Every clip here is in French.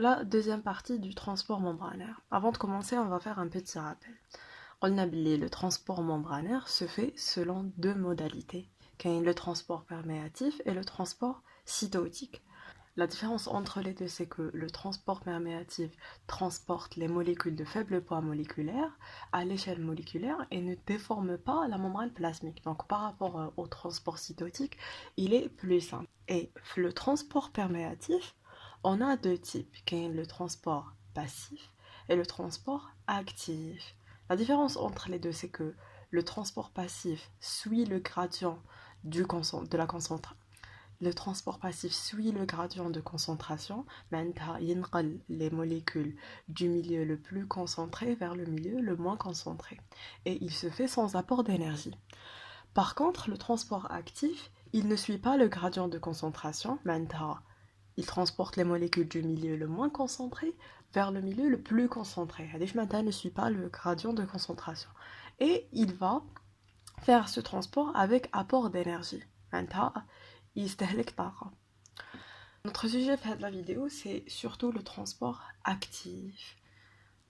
la deuxième partie du transport membranaire. Avant de commencer, on va faire un petit rappel. Le transport membranaire se fait selon deux modalités, le transport perméatif et le transport cytotique. La différence entre les deux, c'est que le transport perméatif transporte les molécules de faible poids moléculaire à l'échelle moléculaire et ne déforme pas la membrane plasmique. Donc par rapport au transport cytotique, il est plus simple. Et le transport perméatif, on a deux types, le transport passif et le transport actif. La différence entre les deux, c'est que le transport passif suit le gradient de la concentration. Le transport passif suit le gradient de concentration, les molécules du milieu le plus concentré vers le milieu le moins concentré. Et il se fait sans apport d'énergie. Par contre, le transport actif, il ne suit pas le gradient de concentration, il transporte les molécules du milieu le moins concentré vers le milieu le plus concentré. Il ne suit pas le gradient de concentration. Et il va faire ce transport avec apport d'énergie. Notre sujet de la vidéo, c'est surtout le transport actif.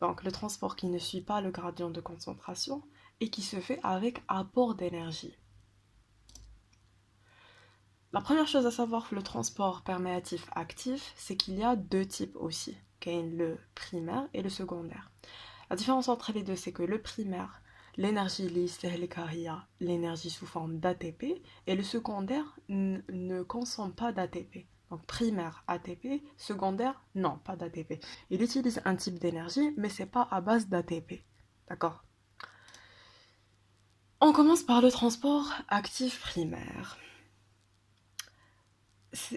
Donc le transport qui ne suit pas le gradient de concentration et qui se fait avec apport d'énergie. La première chose à savoir pour le transport perméatif actif, c'est qu'il y a deux types aussi, le primaire et le secondaire. La différence entre les deux, c'est que le primaire, l'énergie l'énergie sous forme d'ATP, et le secondaire ne consomme pas d'ATP. Donc primaire ATP, secondaire non, pas d'ATP. Il utilise un type d'énergie, mais c'est pas à base d'ATP. D'accord? On commence par le transport actif primaire.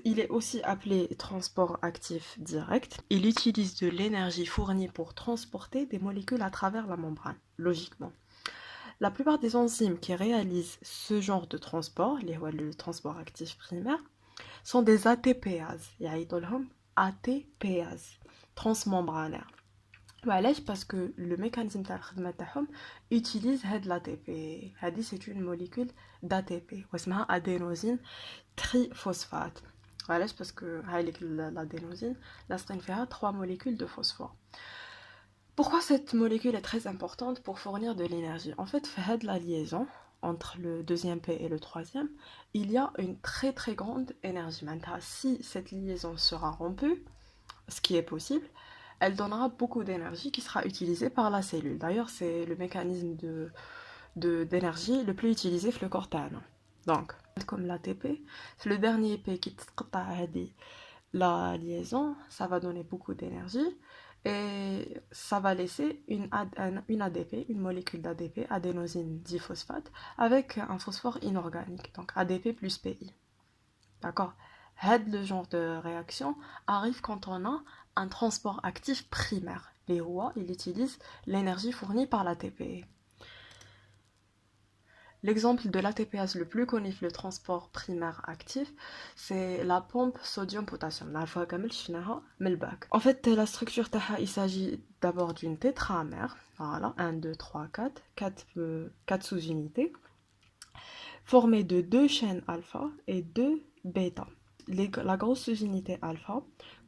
Il est aussi appelé transport actif direct. Il utilise de l'énergie fournie pour transporter des molécules à travers la membrane, logiquement. La plupart des enzymes qui réalisent ce genre de transport, le transport actif primaire, sont des ATPases. ATPases, transmembranaires. Parce que le mécanisme de travail utilise l'ATP. C'est une molécule d'ATP. C'est adénosine triphosphate. Parce que l'adénosine, là, a 3 molécules de phosphore. Pourquoi cette molécule est très importante pour fournir de l'énergie? En fait, la liaison entre le deuxième P et le troisième, il y a une très très grande énergie. Maintenant, si cette liaison sera rompue, ce qui est possible, elle donnera beaucoup d'énergie qui sera utilisée par la cellule. D'ailleurs, c'est le mécanisme d'énergie le plus utilisé dans le corps humain. Donc, comme l'ATP, le dernier P qui la liaison, ça va donner beaucoup d'énergie et ça va laisser une ADP, une molécule d'ADP, adénosine diphosphate, avec un phosphore inorganique, donc ADP plus PI. D'accord? Le genre de réaction arrive quand on a un transport actif primaire. Les ROA, il utilise l'énergie fournie par l'ATP. L'exemple de l'ATPase le plus connu, le transport primaire actif, c'est la pompe sodium-potassium. En fait, la structure, il s'agit d'abord d'une tétramère. Voilà, 1, 2, 3, 4 sous-unités, formées de 2 chaînes alpha et 2 bêta. La grosse sous-unité alpha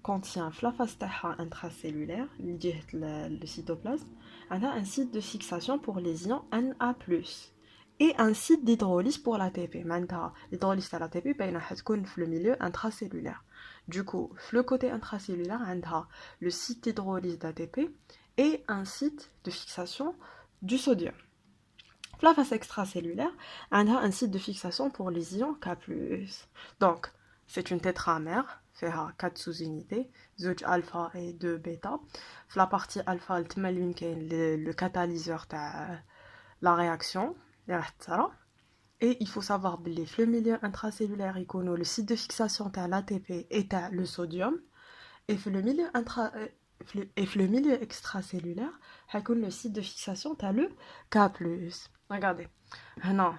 contient la phase intracellulaire, le cytoplasme, un site de fixation pour les ions Na+, et un site d'hydrolyse pour l'ATP. L'hydrolyse de l'ATP va le milieu intracellulaire. Du coup, le côté intracellulaire, le site d'hydrolyse d'ATP et un site de fixation du sodium. La phase extracellulaire, un site de fixation pour les ions K+. Donc, c'est une tétramère, fait 4 sous-unités, 2 alpha et 2 bêta. La partie alpha, le catalyseur de la réaction. Et il faut savoir que le milieu intracellulaire, le site de fixation de l'ATP est le sodium. Et le milieu extracellulaire, le site de fixation est le K+. Regardez. Non,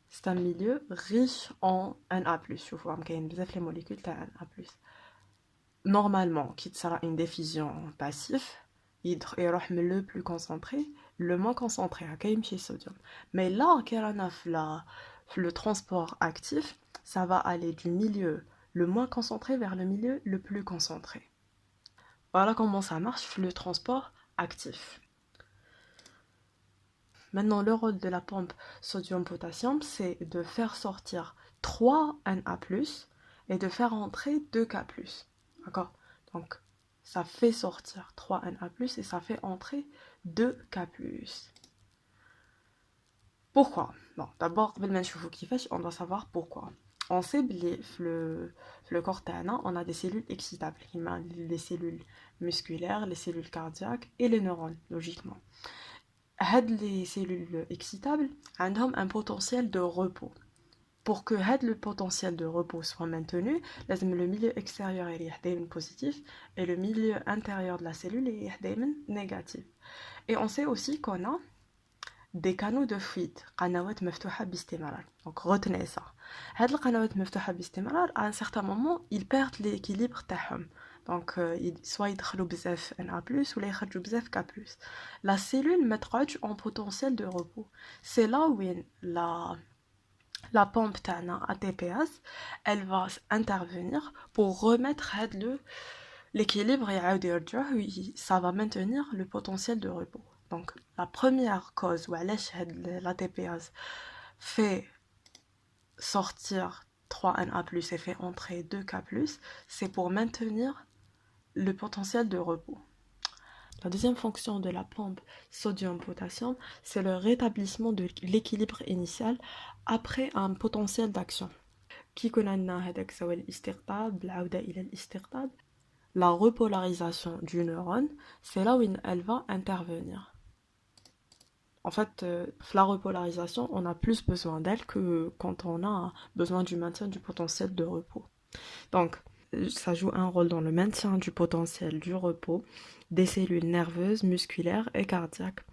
c'est un milieu riche en Na+. Je vois que les molécules de Na+. Normalement, qui sera une diffusion passive, il le plus concentré, le moins concentré, chez sodium. Mais là, le transport actif, ça va aller du milieu le moins concentré vers le milieu le plus concentré. Voilà comment ça marche le transport actif. Maintenant, le rôle de la pompe sodium-potassium, c'est de faire sortir 3 Na+, et de faire entrer 2 K+. D'accord? Donc, ça fait sortir 3 Na+, et ça fait entrer 2 K+. Pourquoi? Bon, d'abord, on doit savoir pourquoi. On sait que le corps تاعنا, on a des cellules excitables, les cellules musculaires, les cellules cardiaques et les neurones, logiquement. Les cellules excitables ont un potentiel de repos. Pour que le potentiel de repos soit maintenu, le milieu extérieur est positif et le milieu intérieur de la cellule est négatif. Et on sait aussi qu'on a des canaux de fuite, قنوات مفتوحة باستمرار. Donc retenez ça. هاد القنوات مفتوحة باستمرار, à un certain moment, ils perdent l'équilibre تاعهم. Donc soit يدخلوا بزاف Na+, ولا يخرجوا بزاف K+. La cellule ما تقعدش en potentiel de repos. C'est là où la pompe تاعنا ATPase, elle va intervenir pour remettre l'équilibre et ça va maintenir le potentiel de repos. Donc, la première cause où l'ATPase fait sortir 3Na+, et fait entrer 2K+, c'est pour maintenir le potentiel de repos. La deuxième fonction de la pompe sodium-potassium, c'est le rétablissement de l'équilibre initial après un potentiel d'action. La repolarisation du neurone, c'est là où elle va intervenir. En fait, la repolarisation, on a plus besoin d'elle que quand on a besoin du maintien du potentiel de repos. Donc, ça joue un rôle dans le maintien du potentiel du repos des cellules nerveuses, musculaires et cardiaques.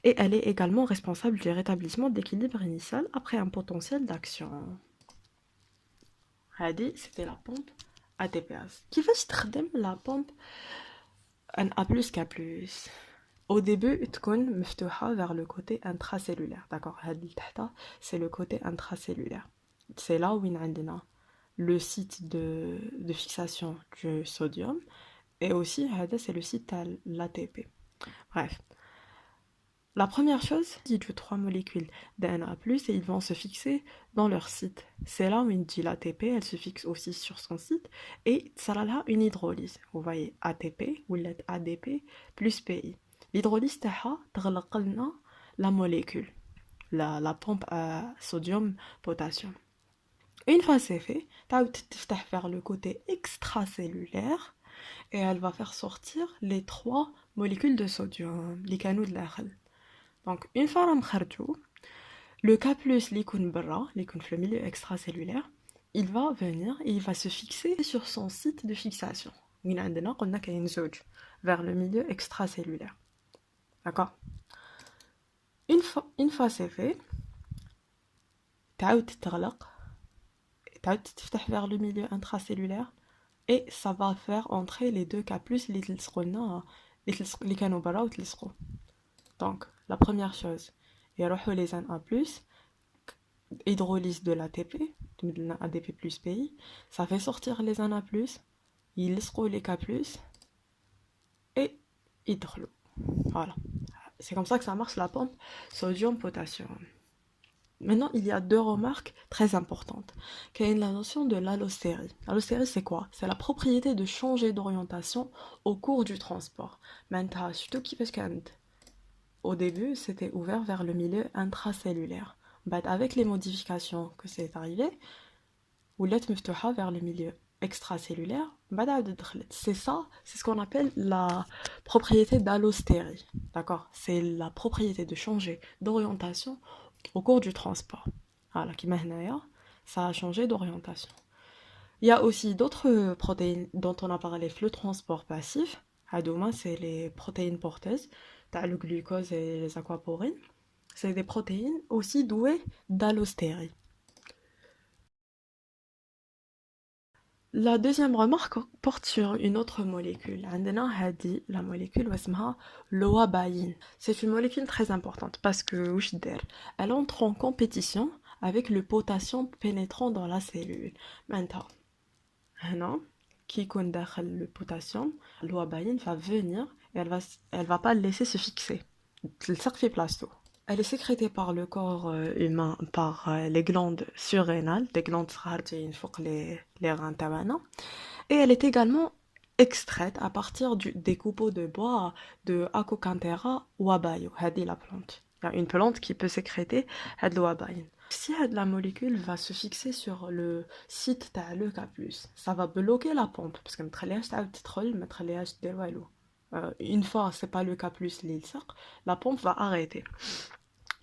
Et elle est également responsable du rétablissement d'équilibre initial après un potentiel d'action. Hadi, c'était la pompe ATPase. كيفاش تخدم la pompe Na+, K+. Au début, تكون مفتوحة vers le côté intracellulaire. D'accord, c'est le côté intracellulaire. C'est là où il y a le site de fixation du sodium et aussi c'est le site de l'ATP. Bref. La première chose, il y a 3 molécules d'Na+, et ils vont se fixer dans leur site. C'est là où il dit l'ATP, elle se fixe aussi sur son site, et ça a une hydrolyse. Vous voyez ATP ou ADP plus PI. L'hydrolyse تغلق لنا la molécule, la pompe à sodium-potassium. Une fois c'est fait, tu vas vers le côté extracellulaire et elle va faire sortir les 3 molécules de sodium, les canaux de l'air. Donc une fois le K+, le milieu extracellulaire, il va venir et il va se fixer sur son site de fixation. Vers le milieu extracellulaire. D'accord? Une fois c'est fait, تعاود تغلق تعاود تفتح vers le milieu intracellulaire et ça va faire entrer les 2 K+, اللي تلصقوا لنا اللي كانوا برا وتلصقوا. Donc la première chose, يروحوا les Na+, hydrolyse de l'ATP, de ADP plus PI, ça fait sortir les Na+, ils يلصقوا les K+, et يدخلوا. Voilà. C'est comme ça que ça marche la pompe sodium-potassium. Maintenant, il y a 2 remarques très importantes. Quelle est la notion de l'allostérie? L'allostérie, c'est quoi? C'est la propriété de changer d'orientation au cours du transport. Maintenant, surtout au début, c'était ouvert vers le milieu intracellulaire. Avec les modifications que c'est arrivé, ولات مفتوحة vers le milieu extracellulaire. C'est ça, c'est ce qu'on appelle la propriété d'allostérie. D'accord? C'est la propriété de changer d'orientation au cours du transport. Voilà, ça a changé d'orientation. Il y a aussi d'autres protéines dont on a parlé, le transport passif. Hadouma, c'est les protéines porteuses, le glucose et les aquaporines. C'est des protéines aussi douées d'allostérie. La deuxième remarque porte sur une autre molécule. La molécule l'oabaïne. C'est une molécule très importante parce que elle entre en compétition avec le potassium pénétrant dans la cellule. Maintenant, qui يكون داخل le potassium, l'ouabaïne va venir et elle va pas le laisser se fixer. تلصق في بلاصتو. Elle est sécrétée par le corps humain, par les glandes surrénales, des glandes صغارتين فوق les reins تاعنا. Et elle est également extraite à partir des coupeaux de bois de Acocanthera wabayo. هذه la plante. Il y a une plante qui peut sécréter هاد الوباين. Si la molécule va se fixer sur le site تاع le K+, ça va bloquer la pompe parce que ما تخليهاش تعاود تدخل, ما تخليهاش دير والو. Une fois c'est pas le K+ اللي يلصق, la pompe va arrêter.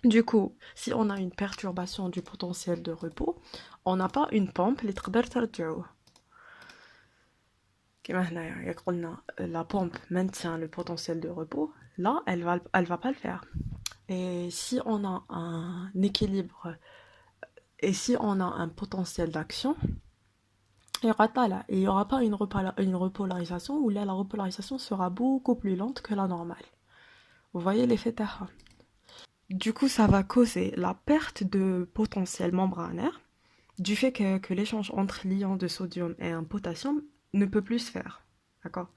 Du coup, si on a une perturbation du potentiel de repos, on n'a pas une pompe اللي تقدر ترجعوه. كما هنايا ياك قلنا la pompe maintient le potentiel de repos, là elle va pas le faire. Et si on a un équilibre et si on a un potentiel d'action, il y aura pas une repolarisation où là la repolarisation sera beaucoup plus lente que la normale. Vous voyez l'effet Taha. Du coup, ça va causer la perte de potentiel membranaire du fait que l'échange entre l'ion de sodium et un potassium ne peut plus se faire. D'accord ?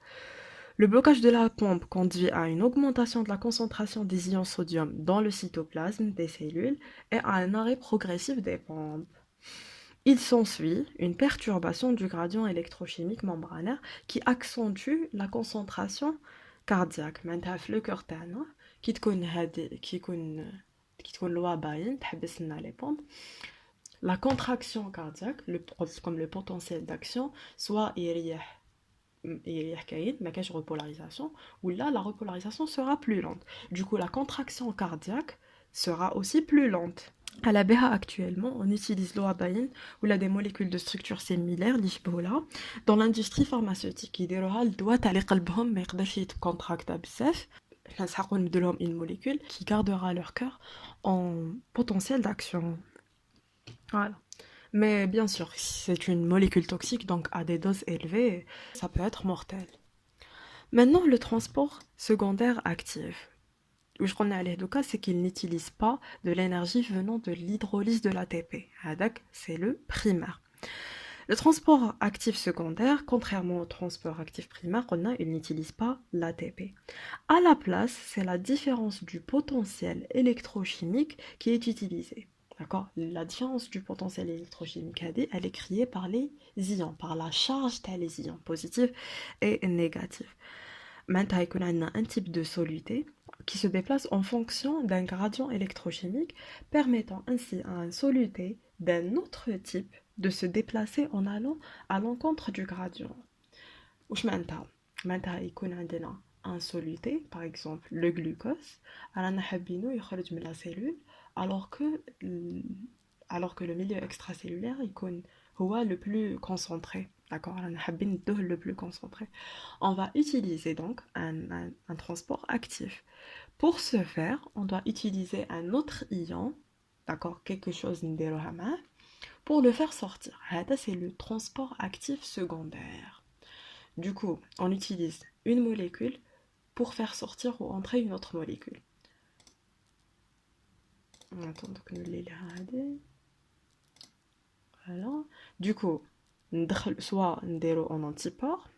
Le blocage de la pompe conduit à une augmentation de la concentration des ions sodium dans le cytoplasme des cellules et à un arrêt progressif des pompes. Il s'ensuit une perturbation du gradient électrochimique membranaire qui accentue la concentration cardiaque. معناتها في le cœur تاعنا كي تكون الوا باين تحبس لنا les pompes. La contraction cardiaque, comme le potentiel d'action, soit يريح كاين ما كاينش repolarisation, ou là la repolarisation sera plus lente. Du coup, la contraction cardiaque sera aussi plus lente. À la BH actuellement, on utilise l'ouabaïne ou là des molécules de structure similaire, l'ishbola, dans l'industrie pharmaceutique. يديروها لدواء تاع اللي قلبهم ما يقدرش يتكونتراكتا بزاف. نسحقوا نديرلهم une molécule qui gardera leur cœur en potentiel d'action. Voilà. Mais bien sûr, c'est une molécule toxique, donc à des doses élevées, ça peut être mortel. Maintenant, le transport secondaire actif. Où je connais les deux cas, c'est qu'il n'utilise pas de l'énergie venant de l'hydrolyse de l'ATP. C'est le primaire. Le transport actif secondaire, contrairement au transport actif primaire, il n'utilise pas l'ATP. À la place, c'est la différence du potentiel électrochimique qui est utilisée. D'accord ? La différence du potentiel électrochimique, elle est créée par les ions, par la charge des ions, positifs et négatifs. Maintenant, on a un type de soluté qui se déplace en fonction d'un gradient électrochimique, permettant ainsi à un soluté d'un autre type de se déplacer en allant à l'encontre du gradient. Maintenant, on a un soluté, par exemple le glucose, il sort de la cellule, alors que le milieu extracellulaire est le plus concentré. D'accord, le plus concentré. On va utiliser donc un transport actif. Pour ce faire, on doit utiliser un autre ion, d'accord, quelque chose pour le faire sortir. C'est le transport actif secondaire. Du coup, on utilise une molécule pour faire sortir ou entrer une autre molécule. Attends que nous les voilà. Du coup, soit en antipore,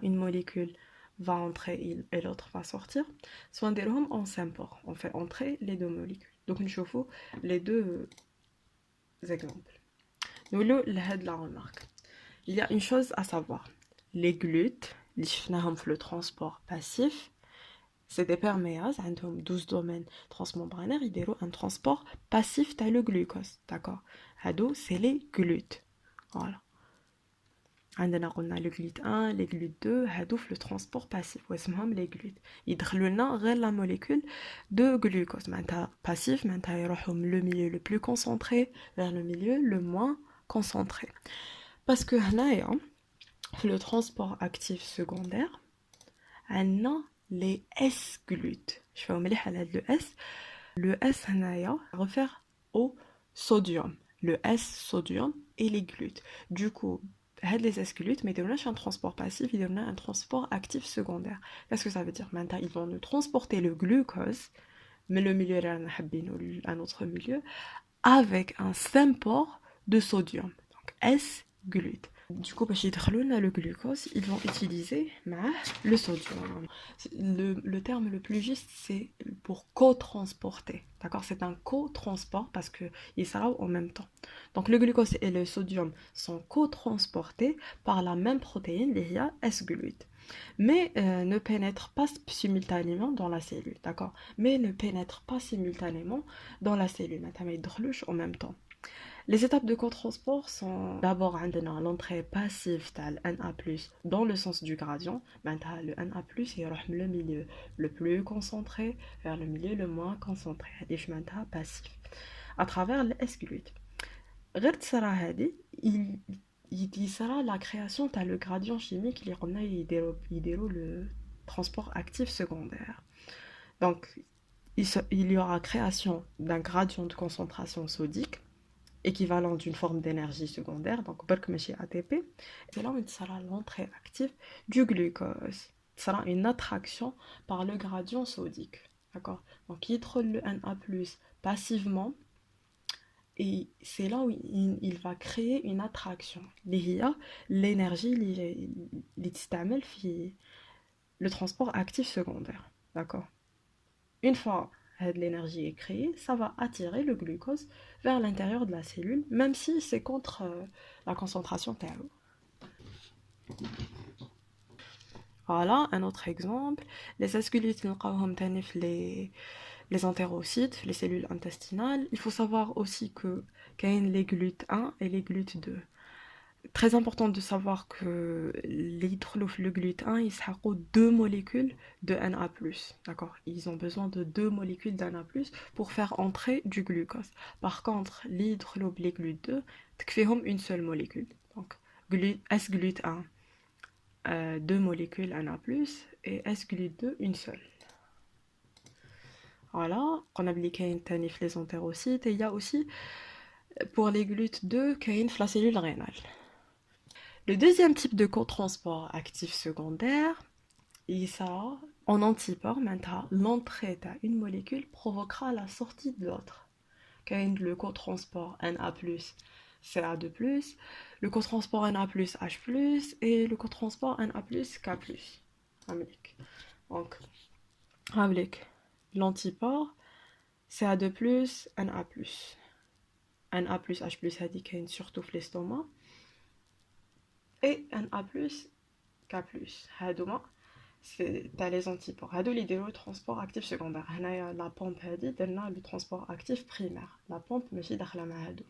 une molécule va entrer et l'autre va sortir, soit en sympore. On fait entrer les deux molécules. Donc, nous chauffons les deux exemples. Nous la remarque. Il y a une chose à savoir. Les glutes, le transport passif, c'est des perméases, 12 domaines transmembranaires, ils ont un transport passif de le glucose, d'accord? C'est les glutes. Voilà. On a le glute 1, les glutes 2, le transport passif, les glutes. Ils ont la molécule de glucose. Passif, le milieu le plus concentré vers le milieu le moins concentré. Parce que le transport actif secondaire, on a les S-glutes. Je vais vous mettre le S. Le S réfère au sodium. Le S-sodium et les glutes. Du coup, les S-glutes, mais ils ont un transport passif, ils ont un transport actif secondaire. Qu'est-ce que ça veut dire? Maintenant, ils vont nous transporter le glucose, mais le milieu, un autre milieu, avec un sympore de sodium. Donc, S-glutes. Du coup, باش يدخلوا لنا le glucose, ils vont utiliser le sodium. Le terme le plus juste, c'est pour co-transporter. D'accord? C'est un co-transport parce qu'ils sont en même temps. Donc, le glucose et le sodium sont co-transportés par la même protéine, les S-glute. Mais ne pénètrent pas simultanément dans la cellule. D'accord? Mais ne pénètrent pas simultanément dans la cellule. En même temps. Les étapes de cotransport sont d'abord l'entrée passive de Na+, dans le sens du gradient. Maintenant, le Na+, il rejoint le milieu le plus concentré vers le milieu le moins concentré. C'est maintenant passif. À travers le S-glute. Il sera la création de le gradient chimique qui déroule le transport actif secondaire. Donc, il y aura création d'un gradient de concentration sodique équivalent d'une forme d'énergie secondaire, donc ATP. C'est là où sera l'entrée active du glucose. Ce sera une attraction par le gradient sodique. D'accord? Donc il trouve le Na+, passivement, et c'est là où il va créer une attraction. L'énergie le transport actif secondaire. D'accord? Une fois l'énergie est créée, ça va attirer le glucose vers l'intérieur de la cellule, même si c'est contre la concentration TAO. Voilà un autre exemple. Les asculutes, les entérocytes, les cellules intestinales. Il faut savoir aussi qu'il y a les glutes 1 et les glutes 2. Très important de savoir que le glute 1, ils ont deux molécules de Na+. D'accord? Ils ont besoin de deux molécules de Na+, pour faire entrer du glucose. Par contre, les glute 2, ils ont une seule molécule. Donc, S-glute 1, deux molécules Na+, et S-glute 2, une seule. Voilà, on a appliqué les entérocytes, et il y a aussi, pour les glutes 2, la cellule rénale. Le deuxième type de cotransport actif secondaire, et ça, en antipore, maintenant, l'entrée d'une molécule provoquera la sortie de l'autre. Quand le cotransport Na+, Ca2+, le cotransport Na+, H+, et le cotransport Na+, K+. Donc, avec l'antipore, Ca2+, Na+. Na+, H+, a dit qu'il y a surtout l'estomac. Et Na+, K+. هادوما تاع les antiports. هادو اللي يديروا le transport actif secondaire. هنايا la pompe هادي درنا le transport actif primaire. La pompe ماشي داخله مع هادو.